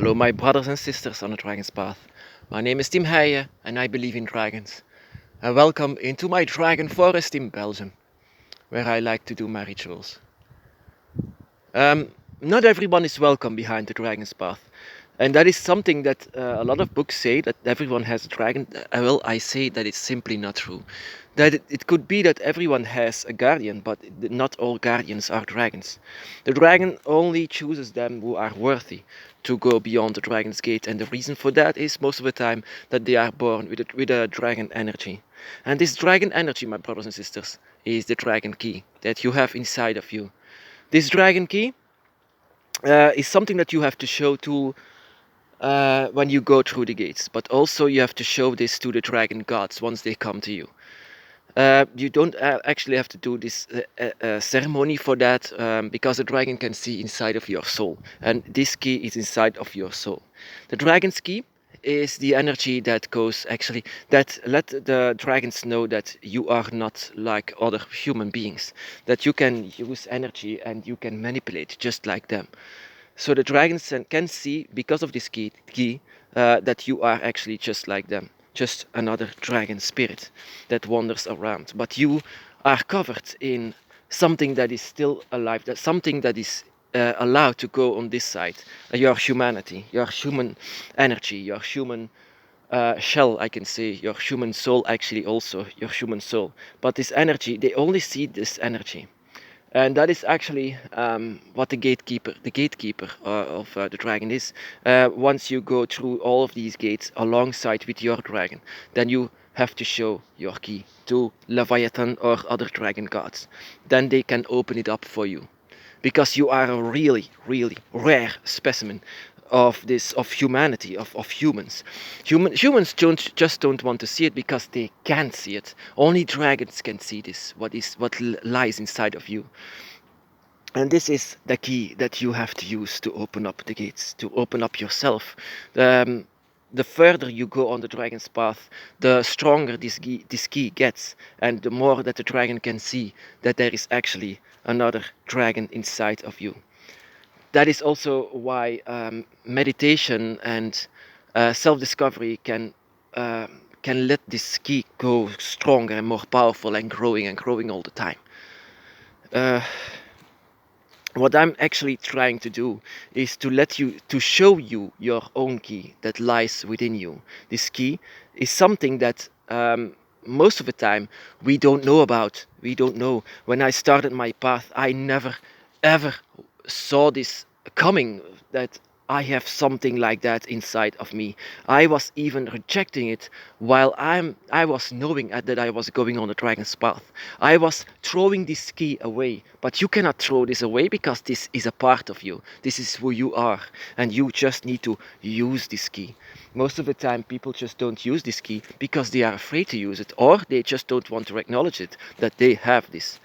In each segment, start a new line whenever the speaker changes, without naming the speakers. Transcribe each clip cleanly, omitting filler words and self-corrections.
Hello my brothers and sisters on the Dragon's Path. My name is Tim Heijen and I believe in dragons. And welcome into my dragon forest in Belgium, where I like to do my rituals. Not everyone is welcome behind the Dragon's Path. And that is something that a lot of books say, that everyone has a dragon. Well, I say that it's simply not true. That it could be that everyone has a guardian, but not all guardians are dragons. The dragon only chooses them who are worthy to go beyond the dragon's gate, and the reason for that is most of the time that they are born with a dragon energy. And this dragon energy, my brothers and sisters, is the dragon key that you have inside of you. This dragon key is something that you have to show to when you go through the gates, but also you have to show this to the dragon gods once they come to you. You don't actually have to do this ceremony for that, because the dragon can see inside of your soul, and this key is inside of your soul. The dragon's key is the energy that goes actually that let the dragons know that you are not like other human beings, that you can use energy and you can manipulate just like them. So the dragons can see, because of this key that you are actually just like them, just another dragon spirit that wanders around. But you are covered in something that is still alive, that something that is allowed to go on this side. Your humanity, your human energy, your human shell, I can say, your human soul, actually also your human soul. But this energy, they only see this energy. And that is actually what the gatekeeper of the dragon is. Once you go through all of these gates alongside with your dragon, then you have to show your key to Leviathan or other dragon gods. Then they can open it up for you, because you are a really, really rare specimen of humanity, of humans. Humans don't want to see it because they can't see it. Only dragons can see this, what lies inside of you. And this is the key that you have to use to open up the gates, to open up yourself. The further you go on the dragon's path, the stronger this key gets, and the more that the dragon can see that there is actually another dragon inside of you. That is also why meditation and self-discovery can let this key go stronger and more powerful and growing all the time. What I'm actually trying to do is to show you your own key that lies within you. This key is something that most of the time we don't know about. We don't know. When I started my path, I never ever saw this coming, that I have something like that inside of me. I was even rejecting it while I was knowing that I was going on the dragon's path. I was throwing this key away, but you cannot throw this away because this is a part of you. This is who you are, and you just need to use this key. Most of the time people just don't use this key because they are afraid to use it, or they just don't want to acknowledge it, that they have this.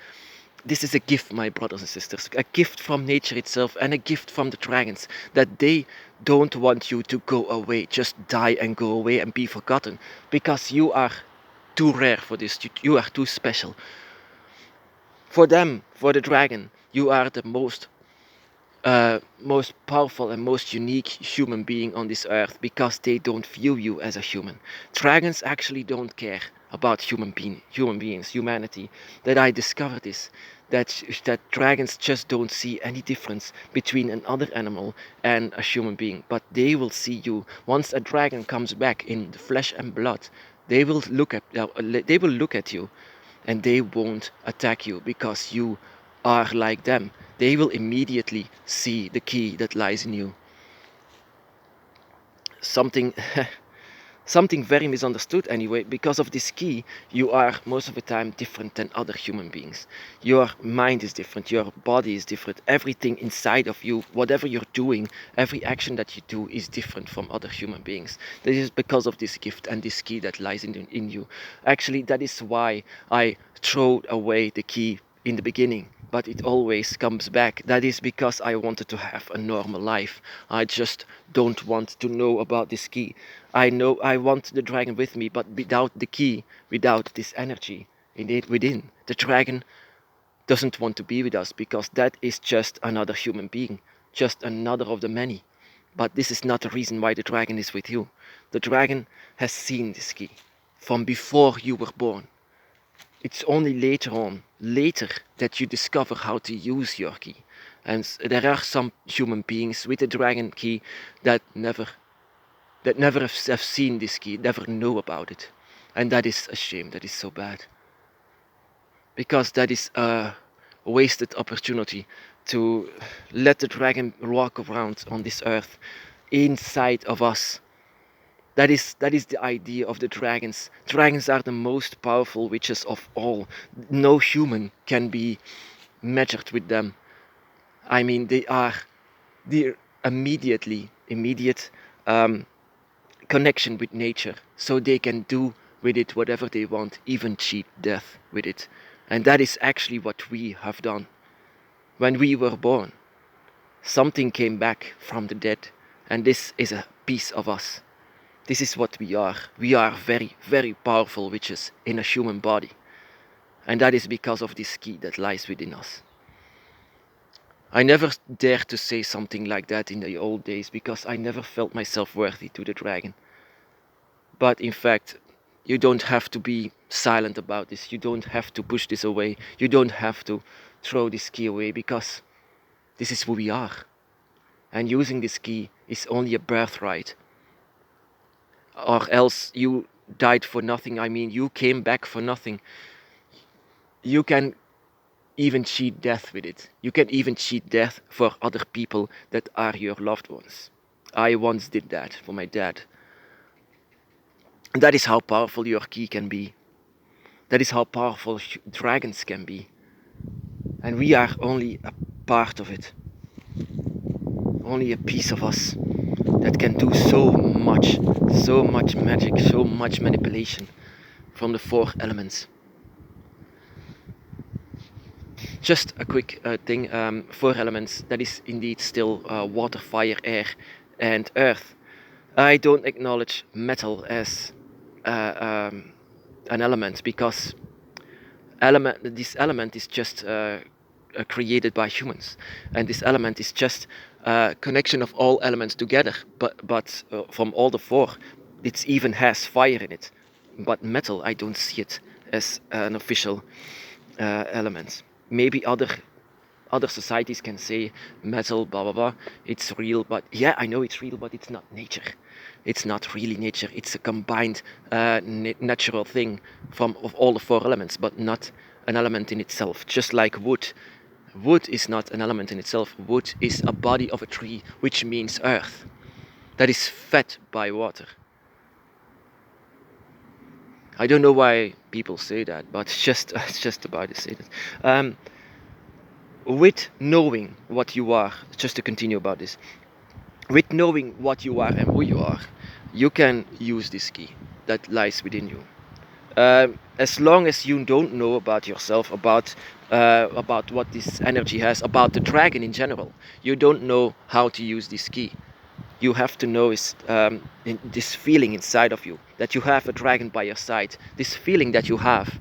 This is a gift, my brothers and sisters, a gift from nature itself and a gift from the dragons, that they don't want you to go away, just die and go away and be forgotten, because you are too rare for this, you are too special. For them, for the dragon, you are the most powerful and most unique human being on this earth, because they don't view you as a human. Dragons actually don't care about human beings, humanity. That I discovered this, that dragons just don't see any difference between another animal and a human being, but they will see you. Once a dragon comes back in the flesh and blood, they will look at you, and they won't attack you because you are like them. They will immediately see the key that lies in you. Something something very misunderstood anyway. Because of this key, you are most of the time different than other human beings. Your mind is different, your body is different, everything inside of you, whatever you're doing, every action that you do is different from other human beings. This is because of this gift and this key that lies in you. Actually, that is why I throw away the key in the beginning, but it always comes back. That is because I wanted to have a normal life. I just don't want to know about this key. I know I want the dragon with me, but without the key, without this energy within, the dragon doesn't want to be with us, because that is just another human being, just another of the many. But this is not the reason why the dragon is with you. The dragon has seen this key from before you were born. It's only later that you discover how to use your key. And there are some human beings with a dragon key that never have seen this key, never know about it. And that is a shame, that is so bad. Because that is a wasted opportunity to let the dragon walk around on this earth inside of us. That is the idea of the dragons. Dragons are the most powerful witches of all. No human can be measured with them. I mean, they are the immediate connection with nature, so they can do with it whatever they want, even cheat death with it. And that is actually what we have done. When we were born, something came back from the dead, and this is a piece of us. This is what we are. We are very, very powerful witches in a human body. And that is because of this key that lies within us. I never dared to say something like that in the old days because I never felt myself worthy to the dragon. But in fact, you don't have to be silent about this. You don't have to push this away. You don't have to throw this key away because this is who we are. And using this key is only a birthright. Or else you died for nothing. I mean, you came back for nothing. You can even cheat death with it. You can even cheat death for other people that are your loved ones. I once did that for my dad. And that is how powerful your key can be. That is how powerful dragons can be. And we are only a part of it. Only a piece of us that can do so much magic, so much manipulation from the 4 elements. Just a quick thing, 4 elements, that is indeed still water, fire, air and earth. I don't acknowledge metal as an element because this element is just created by humans, and this element is just a connection of all elements together, but from all the 4 it even has fire in it. But metal, I don't see it as an official element. Maybe other societies can say metal, blah blah blah, it's real, but yeah, I know it's real, but it's not nature. It's not really nature. It's a combined natural thing of all the 4 elements, but not an element in itself. Just like wood. Wood is not an element in itself. Wood is a body of a tree, which means earth, that is fed by water. I don't know why people say that, but it's just about to say that. With knowing what you are, just to continue about this, with knowing what you are and who you are, you can use this key that lies within you. As long as you don't know about yourself, about what this energy has, about the dragon in general, you don't know how to use this key. You have to know is this feeling inside of you, that you have a dragon by your side. This feeling that you have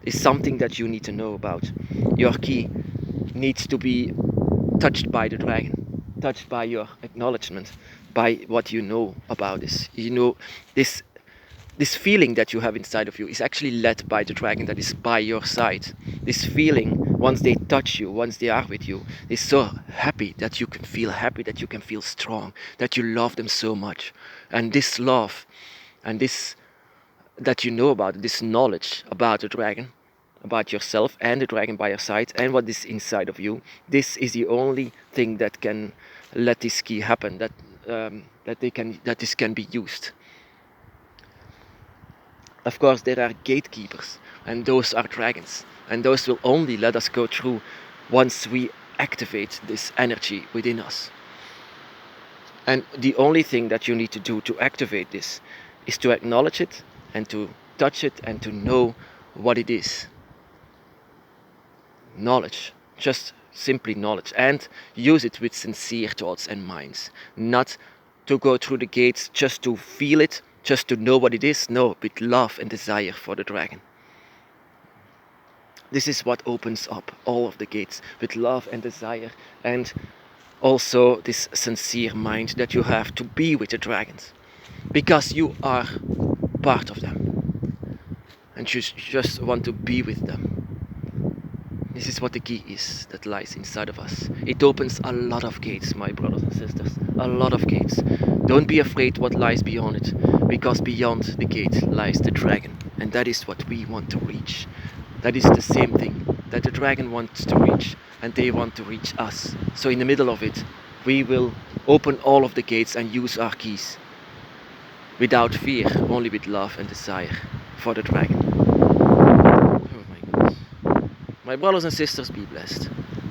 is something that you need to know about. Your key needs to be touched by the dragon, touched by your acknowledgement, by what you know about this. You know, this feeling that you have inside of you is actually led by the dragon that is by your side. This feeling, once they touch you, once they are with you, is so happy, that you can feel strong, that you love them so much. And this love and this that you know about, this knowledge about the dragon, about yourself and the dragon by your side and what is inside of you, this is the only thing that can let this key happen, that this can be used. Of course, there are gatekeepers, and those are dragons, and those will only let us go through once we activate this energy within us. And the only thing that you need to do to activate this is to acknowledge it and to touch it and to know what it is. Knowledge, just simply knowledge, and use it with sincere thoughts and minds, not to go through the gates just to feel it, just to know what it is. No, with love and desire for the dragon. This is what opens up all of the gates, with love and desire, and also this sincere mind that you have to be with the dragons, because you are part of them and you just want to be with them. This is what the key is that lies inside of us. It opens a lot of gates, my brothers and sisters. A lot of gates. Don't be afraid what lies beyond it, because beyond the gate lies the dragon. And that is what we want to reach. That is the same thing that the dragon wants to reach, and they want to reach us. So in the middle of it, we will open all of the gates and use our keys. Without fear, only with love and desire for the dragon. Oh my goodness. My brothers and sisters, be blessed.